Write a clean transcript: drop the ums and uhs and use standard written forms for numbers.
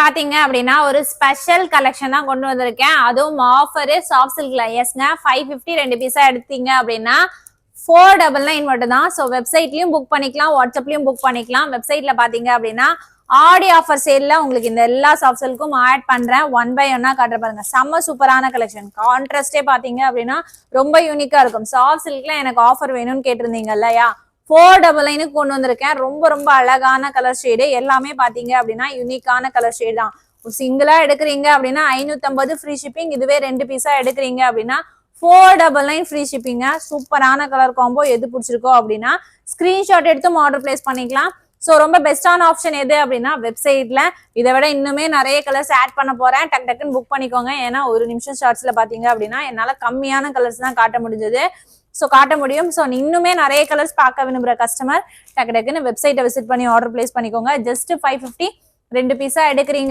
பாத்தீங்க அப்படின்னா ஒரு ஸ்பெஷல் கலெக்ஷன் தான் கொண்டு வந்திருக்கேன். அதுவும் ஆஃபரு சாஃப்ட் சில்க்ல. எஸ்ங்க 550 2 பீஸா எடுத்தீங்க அப்படின்னா 499 மட்டும் தான். ஸோ வெப்சைட்லயும் புக் பண்ணிக்கலாம், வாட்ஸ்அப்லயும் புக் பண்ணிக்கலாம். வெப்சைட்ல பாத்தீங்க அப்படின்னா ஆடி ஆஃபர் சேல்ல உங்களுக்கு இந்த எல்லா சாஃப்ட் சில்க்கும் ஆட் பண்றேன். 1 by 1 காட்டுற பாருங்க. செம்ம சூப்பரான கலெக்ஷன். கான்ட்ராஸ்டே பாத்தீங்க அப்படின்னா ரொம்ப யூனிக்கா இருக்கும். சாஃப்ட் சில்க்ல எனக்கு ஆஃபர் வேணும்னு கேட்டிருந்தீங்க இல்லையா? 499 கொண்டு வந்திருக்கேன். ரொம்ப ரொம்ப அழகான கலர் ஷேடு. எல்லாமே பாத்தீங்க அப்படின்னா யூனிக்கான கலர் ஷேடு தான். சிங்கிளா எடுக்கிறீங்க அப்படின்னா 550 ஃப்ரீ ஷிப்பிங். இதுவே 2 பீஸா எடுக்கிறீங்க அப்படின்னா 499 ஃப்ரீ ஷிப்பிங்க. சூப்பரான கலர் காம்போ. எது பிடிச்சிருக்கோ அப்படின்னா ஸ்கிரீன்ஷாட் எடுத்தும் ஆர்டர் பிளேஸ் பண்ணிக்கலாம். ஸோ ரொம்ப பெஸ்டான ஆப்ஷன் எது அப்படின்னா வெப்சைட்ல இதை விட இன்னுமே நிறைய கலர்ஸ் ஆட் பண்ண போறேன். டக் டக்குன்னு புக் பண்ணிக்கோங்க. ஏன்னா ஒரு நிமிஷம் ஷார்ட்ஸ்ல பாத்தீங்க அப்படின்னா என்னால கம்மியான கலர்ஸ் தான் காட்ட முடிஞ்சது. ஸோ காட்ட முடியும். ஸோ இன்னுமே நிறைய கலர்ஸ் பார்க்க விரும்புற கஸ்டமர் டக்கு டக்குன்னு வெப்சைட்டை விசிட் பண்ணி ஆர்டர் பிளேஸ் பண்ணிக்கோங்க. ஜஸ்ட் 550 2 பீஸா எடுக்கிறீங்க.